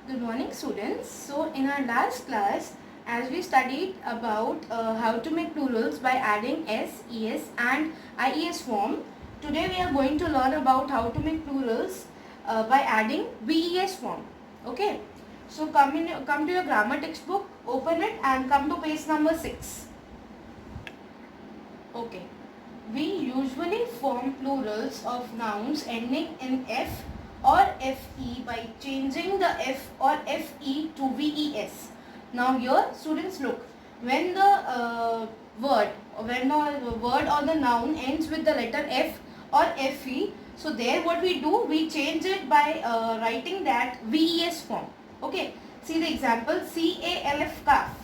Good morning students. So in our last class, as we studied about how to make plurals by adding s, es and ies form, today we are going to learn about how to make plurals by adding ves form. Okay. So come to your grammar textbook, open it and come to page number 6. Okay. We usually form plurals of nouns ending in f or fe by changing the f or fe to ves. Now here students look, when the word or the noun ends with the letter f or fe, so there what we do, we change it by writing that ves form. Okay, see the example calf, calf.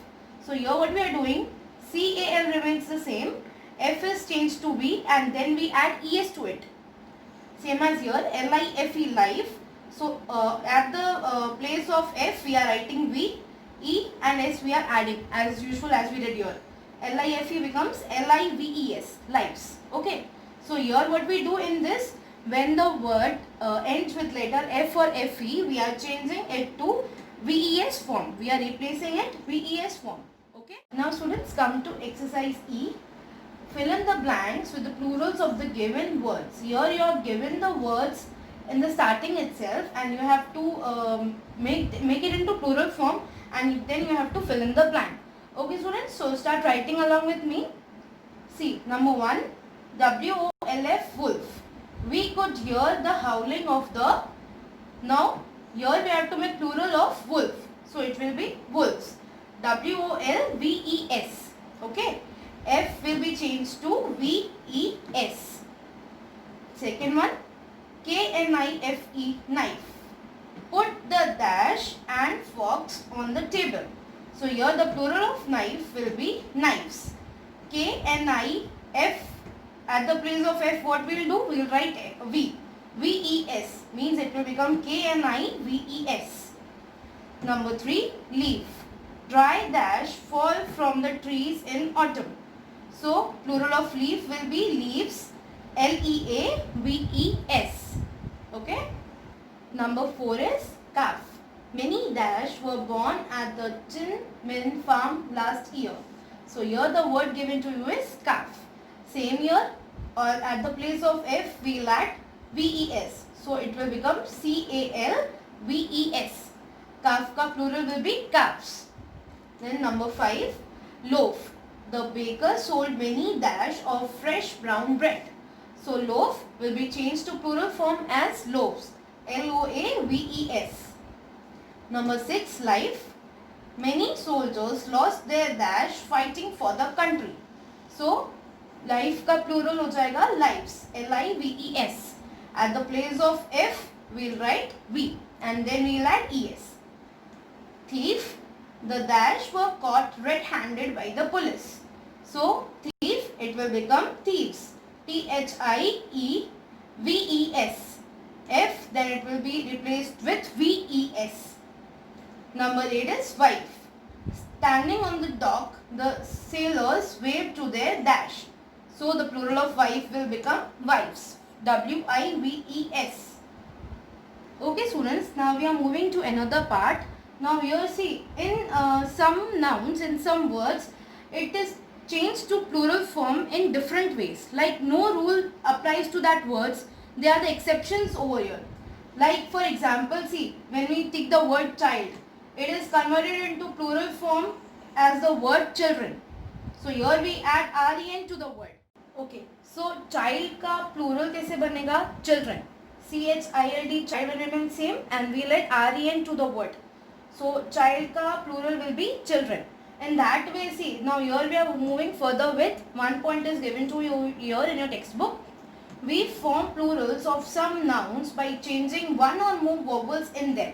So here what we are doing, cal remains the same, f is changed to v and then we add es to it. Same as here, life, life. So at the place of f we are writing v, e and s we are adding as usual as we did here. Life becomes lives, lives. Okay. So here what we do in this, when the word ends with letter f or fe, we are changing it to ves form. We are replacing it ves form. Okay. Now students, come to exercise E. Fill in the blanks with the plurals of the given words. Here you are given the words in the starting itself and you have to make it into plural form and then you have to fill in the blank. Okay students, so start writing along with me. See, number 1, wolf, wolf. We could hear the howling of the, now here we have to make plural of wolf. So it will be wolves. wolves. Okay. F will be changed to VES. Second one, KNIFE, knife. Put the dash and fox on the table. So here the plural of knife will be knives. KNIF, at the place of F what we will do? We will write V. VES means it will become KNIVES. Number 3, leaf. Dry dash fall from the trees in autumn. So plural of leaf will be leaves, LEAVES. Okay. Number 4 is calf. Many dash were born at the Tin Min farm last year. So here the word given to you is calf. Same here, or at the place of F we will add VES. So it will become CALVES. Calf ka plural will be calves. Then number 5, loaf. The baker sold many dash of fresh brown bread. So loaf will be changed to plural form as loaves. LOAVES. Number 6, life. Many soldiers lost their dash fighting for the country. So life का plural हो जाएगा lives. LIVES. At the place of F we will write V and then we will add ES. Thief. The dash were caught red-handed by the police. So thief, it will become thieves. THIEVES. F, then it will be replaced with VES. Number 8 is wife. Standing on the dock, the sailors waved to their dash. So the plural of wife will become wives. WIVES. Okay students, now we are moving to another part. Now here see, in some nouns, in some words, it is changed to plural form in different ways. Like no rule applies to that words. There are the exceptions over here. Like for example, see, when we take the word child, it is converted into plural form as the word children. So here we add REN to the word. Okay, so child का plural कैसे बनेगा? Children. CHILD, child will remain same and we let REN to the word. So child ka plural will be children. In that way, see, now here we are moving further with one point is given to you here in your textbook. We form plurals of some nouns by changing one or more vowels in them.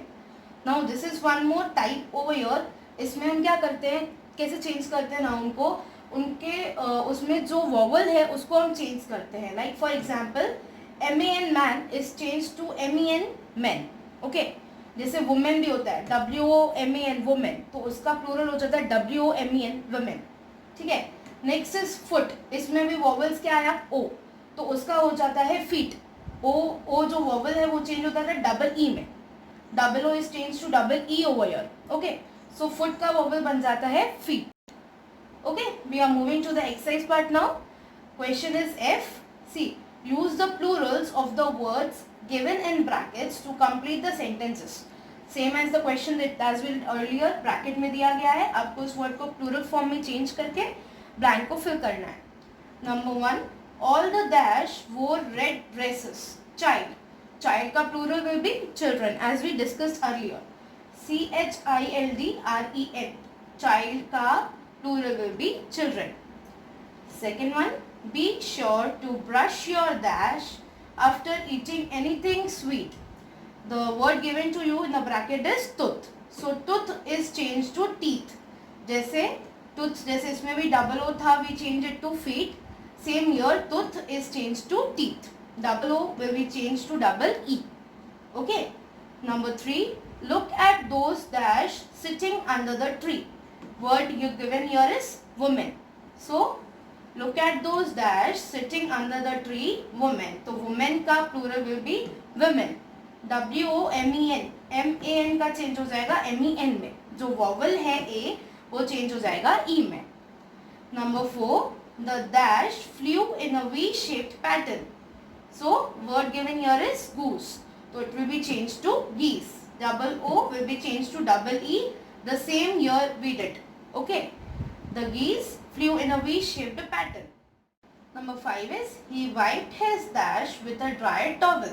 Now this is one more type over here. इसमें हम क्या करते हैं, कैसे change करते हैं noun को, उनके उसमें जो वॉवल है उसको हम चेंज करते हैं. Like for example, MAN man is changed to MEN men. Okay. जैसे वुमेन भी होता है WOMEN वुमेन, तो उसका प्लूरल हो जाता है WOMEN वुमेन. ठीक है. Next is foot. इसमें भी वॉवल्स क्या आया? O, तो उसका हो जाता है फीट. ओ जो वॉवल है वो चेंज होता है डबल ई में. Double O is change to double E over here. Okay, so foot का वोवेल बन जाता है feet. Okay, we are moving to the exercise part now. Question is F. See, use the plurals of the words given in brackets to complete the sentences. Same as the question that as we did earlier, bracket में दिया गया है, आपको इस word को plural form में change करके blank को फिल करना है. Number 1, all the dash wore red dresses. Child, child का plural will be children as we discussed earlier. CHILDREN, child का plural will be children. Second one, be sure to brush your dash after eating anything sweet. The word given to you in the bracket is tooth. So tooth is changed to teeth. जैसे tooth, जैसे इसमें भी double o था, we change it to feet. Same here, tooth is changed to teeth. Double o will be changed to double e. Okay. Number 3, look at those dash sitting under the tree. Word you given here is woman. So look at those dash sitting under the tree, women. तो women का plural will be women. WOMEN, MAN का change हो जाएगा MEN में. जो vowel है A वो change हो जाएगा E में. Number 4, the dash flew in a V-shaped pattern. So word given here is goose. So it will be changed to geese. Double O will be changed to double E. The same here we did. Okay. The geese flew in a V-shaped pattern. Number 5 is he wiped his dash with a dry towel.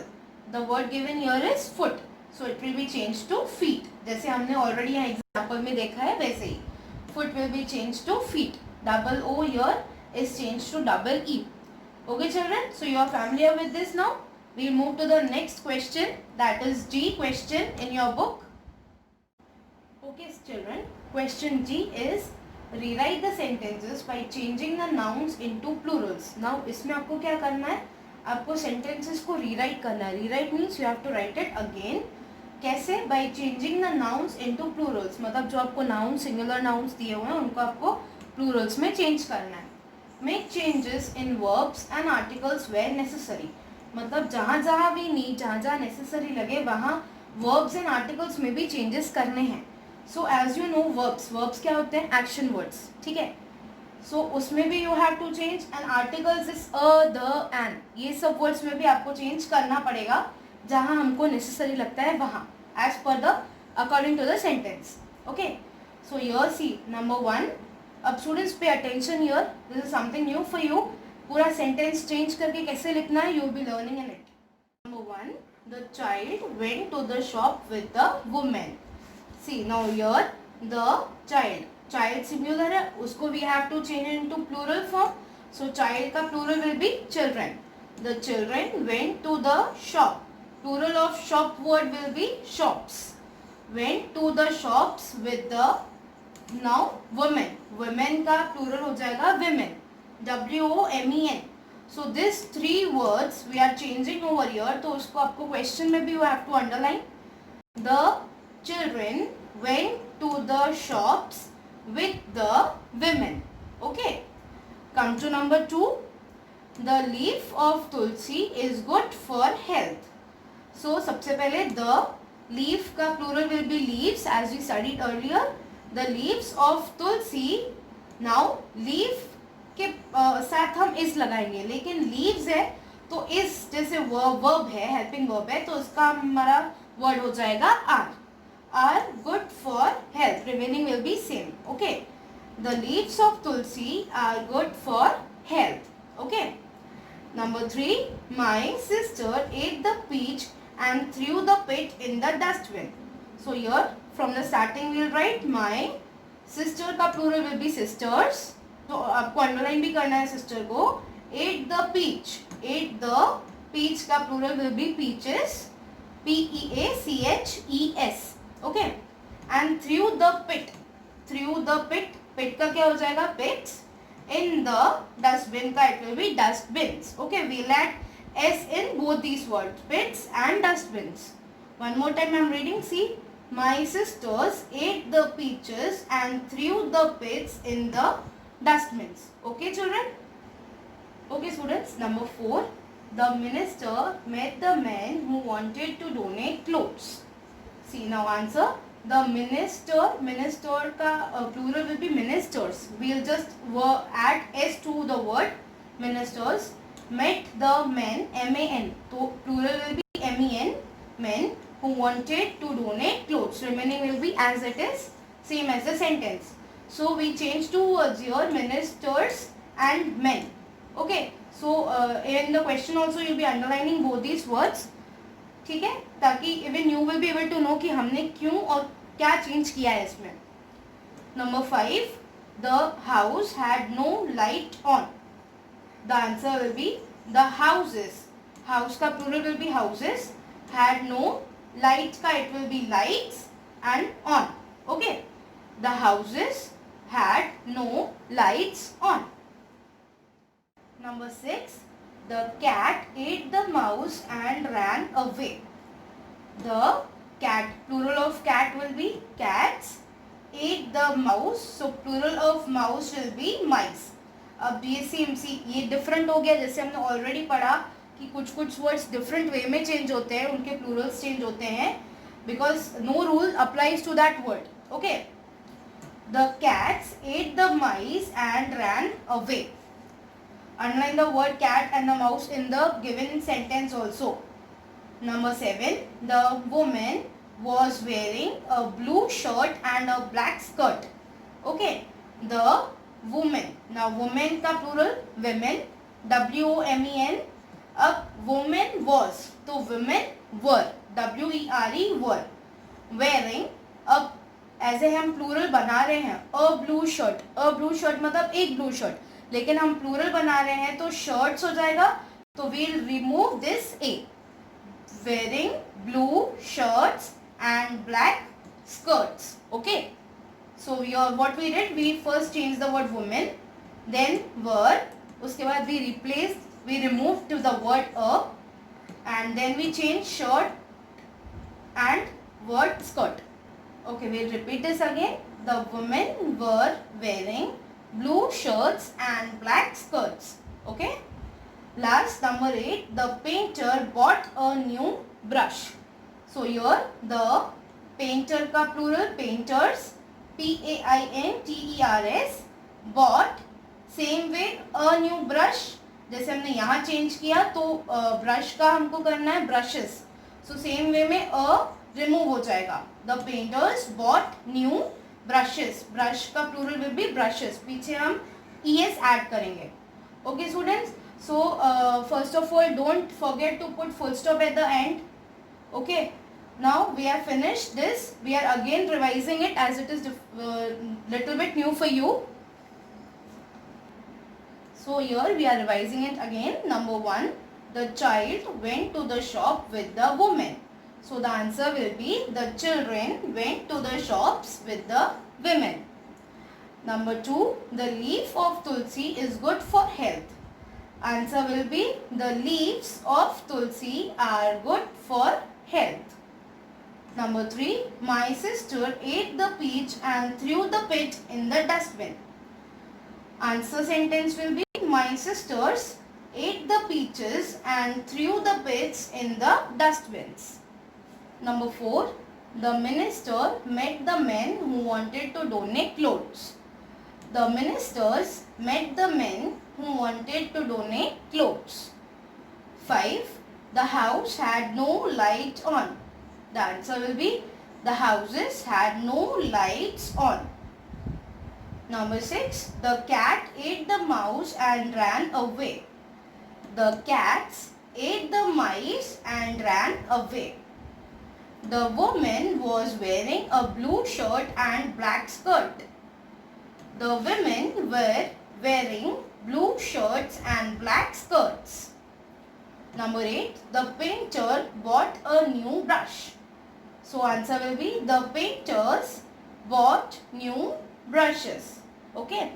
The word given here is foot. So it will be changed to feet. जैसे हमने already यहाँ example में देखा है वैसे ही. Foot will be changed to feet. Double O here is changed to double E. Okay children, so you are familiar with this now. We will move to the next question, that is G question in your book. Okay children, question G is rewrite the sentences by changing the nouns into plurals. Now इसमें आपको क्या करना है, आपको sentences को rewrite करना है. Rewrite means you have to write it again. कैसे? By changing the nouns into plurals. मतलब जो आपको nouns, singular nouns दिए हुए हैं उनको आपको plurals में change करना है. Make changes in verbs and articles where necessary. मतलब जहाँ जहाँ भी need, जहाँ जहाँ necessary लगे वहाँ verbs and articles में भी changes करने हैं. So as you know verbs क्या होते हैं? Action words. ठीक है, सो उसमें भी you have to change. And articles is the end, ये सब वर्ड्स में भी आपको चेंज करना पड़ेगा जहाँ हमको नेसेसरी लगता है वहाँ, एज पर the according to the sentence. Okay, so here see number 1. अब students pay attention here, this is something new for you. पूरा सेंटेंस चेंज करके कैसे लिखना है, you will be learning in it. Number 1, the child went to the shop with the women. See now here the child singular है, उसको we have to change into plural form. So child का plural will be children. The children went to the shop. Plural of shop word will be shops. Went to the shops with the now women. Women का plural हो जाएगा women. WOMEN. So these 3 words we are changing over here. तो उसको आपको question में भी you have to underline. The children went to the shops with the women. Okay, come to number 2. The leaf of tulsi is good for health. So सबसे पहले the leaf का plural will be leaves as we studied earlier. The leaves of tulsi. Now leaf के साथ हम is लगाएंगे, लेकिन leaves है तो is जैसे verb है, helping verb है, तो उसका हमारा word हो जाएगा are good for health. Remaining will be same. Okay, the leaves of tulsi are good for health. Okay, number 3, my sister ate the peach and threw the pit in the dustbin. So here from the starting we will write my sister का plural will be sisters. तो आपको underline भी करना है sister को. ate the peach का plural will be peaches. PEACHES. Okay, and threw the pit pit का क्या हो जाएगा? pits. In the dustbin का it will be dustbins. Okay, we'll add S in both these words, pits and dustbins. One more time I am reading. See, my sisters ate the peaches and threw the pits in the dustbins. Okay children? Okay students, number 4. The minister met the man who wanted to donate clothes. See, now answer. The minister का plural will be ministers. We'll just add s to the word ministers. Met the men, men. So plural will be men, men who wanted to donate clothes. Remaining will be as it is, same as the sentence. So we change two words here, ministers and men. Okay. So in the question also you'll be underlining both these words. ठीक है, ताकि even you will be able to know कि हमने क्यों और क्या change किया है इसमें. Number 5, the house had no light on. The answer will be the houses. House का plural will be houses. Had no light का it will be lights and on. Okay, the houses had no lights on. Number 6, the cat ate the mouse and ran away. The cat, plural of cat will be cats, ate the mouse, so plural of mouse will be mice. अब ये different हो गया, जैसे हमने already पढ़ा कि कुछ words different way में चेंज होते हैं, उनके प्लूरल्स चेंज होते हैं, because no rule applies to that word. Okay, the cats ate the mice and ran away. Underline the word cat and the mouse in the given sentence also. Number 7, the woman was wearing a blue shirt and a black skirt. Okay, the woman. Now woman का plural women, WOMEN. अब woman was, तो women were, WERE were. Wearing, अब ऐसे हम plural बना रहे हैं, a blue shirt. a blue shirt मतलब एक blue shirt, लेकिन हम प्लूरल बना रहे हैं तो शर्ट्स हो जाएगा, तो we'll remove this a. Wearing blue shirts and black skirts. Okay, so what we did, we first change the word women, then were, उसके बाद we replace, we remove to the word a, and then we change shirt and word skirt. Okay, we repeat this again. The women were wearing blue shirts and black skirts. Okay, last number 8, the painter bought a new brush. So here the painter का plural painters, PAINTERS, bought, same way a new brush, जैसे हमने यहाँ change किया तो brush का हमको करना है brushes, so same way में a रिमूव हो जाएगा. The painters bought new brushes. brush का plural will be brushes, पीछे हम es ऐड करेंगे. Okay students, so first of all don't forget to put full stop at the end. Okay, now we have finished this. We are again revising it as it is little bit new for you. So here we are revising it again. Number 1, the child went to the shop with the woman. So the answer will be the children went to the shops with the women. Number 2, the leaf of tulsi is good for health. Answer will be the leaves of tulsi are good for health. Number 3, my sister ate the peach and threw the pit in the dustbin. Answer sentence will be my sisters ate the peaches and threw the pits in the dustbins. Number 4, the minister met the men who wanted to donate clothes. The ministers met the men who wanted to donate clothes. 5, the house had no light on. The answer will be the houses had no lights on. Number 6, the cat ate the mouse and ran away. The cats ate the mice and ran away. The woman was wearing a blue shirt and black skirt. The women were wearing blue shirts and black skirts. Number 8, the painter bought a new brush. So answer will be the painters bought new brushes. Okay.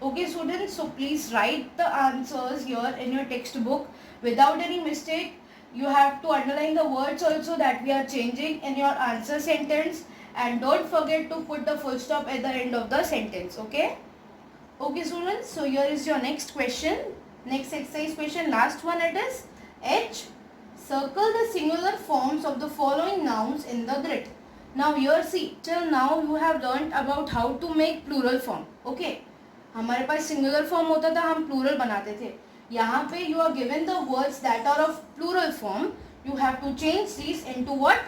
Okay students, so please write the answers here in your textbook without any mistake. You have to underline the words also that we are changing in your answer sentence, and don't forget to put the full stop at the end of the sentence. Okay. Okay students, so here is your next question, next exercise question, last one. It is H Circle the singular forms of the following nouns in the grid. Now here see, till now you have learnt about how to make plural form. Okay. हमारे पास singular form होता था, हम plural बनाते थे. यहाँ पे you are given the words that are of plural form. You have to change these into what?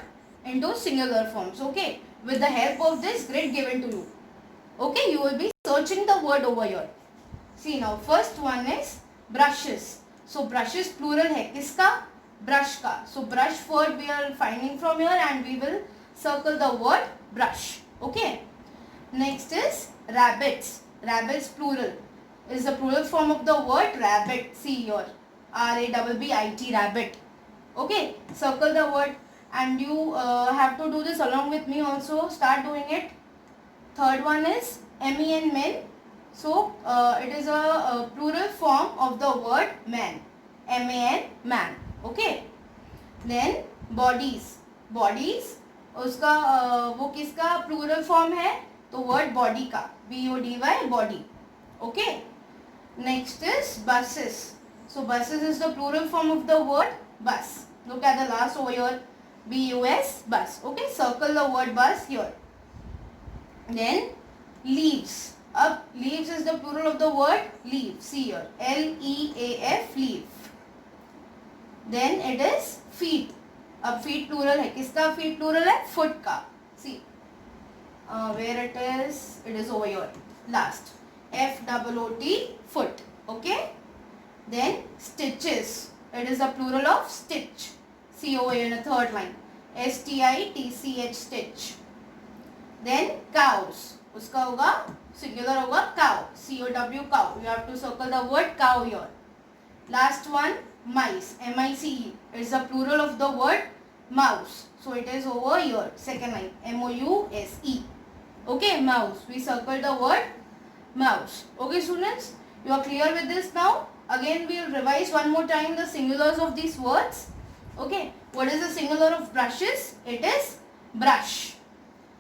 Into singular forms. Okay. With the help of this grid given to you. Okay. You will be searching the word over here. See now, first one is brushes. So brushes plural है किसका? Brush का. So brush word we are finding from here and we will circle the word brush. Okay. Next is rabbits. Rabbits plural is the plural form of the word rabbit. See here, RABBIT, rabbit. Okay. Circle the word and you have to do this along with me also. Start doing it. Third one is MEN, men. So it is a plural form of the word man. MAN, man. Okay. Then bodies. Bodies उसका वो किसका plural form है? तो word body का. BODY, body. Okay. Next is buses. So buses is the plural form of the word bus. Look at the last over here. BUS, bus. Okay. Circle the word bus here. Then leaves. Up leaves is the plural of the word leaf. See here, LEAF, leaf. Then it is feet. अब feet plural है. किसका feet plural है? Foot का. See, where it is over here. Last, FOOT, foot. Okay. Then stitches. It is the plural of stitch. See over here in the third line. STITCH, stitch. Then cows. उसका होगा singular होगा cow. COW, cow. You have to circle the word cow here. Last one, mice. MICE. It's the plural of the word mouse. So it is over here. Second line. MOUSE. Okay, mouse. We circle the word mouse. Okay, students. You are clear with this now? Again, we will revise one more time the singulars of these words. Okay. What is the singular of brushes? It is brush.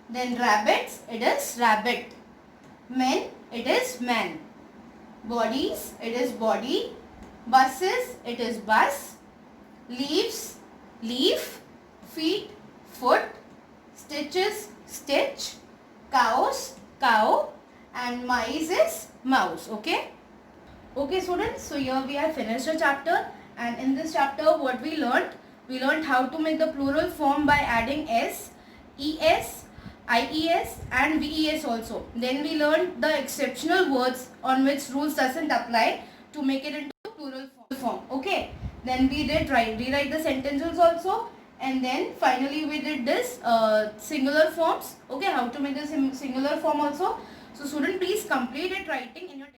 Then rabbits, it is rabbit. Men, it is man. Bodies, it is body. Buses, it is bus. Leaves, leaf. Feet, foot. Stitches, stitch. Cows, cow. And mice is mouse. Okay. Okay, students. So here we have finished the chapter. And in this chapter, what we learned? We learned how to make the plural form by adding S, ES, IES and VES also. Then we learned the exceptional words on which rules doesn't apply to make it into plural form. Okay. Then we did rewrite the sentences also. And then finally we did this singular forms. Okay. How to make the singular form also. So student, please complete it writing in your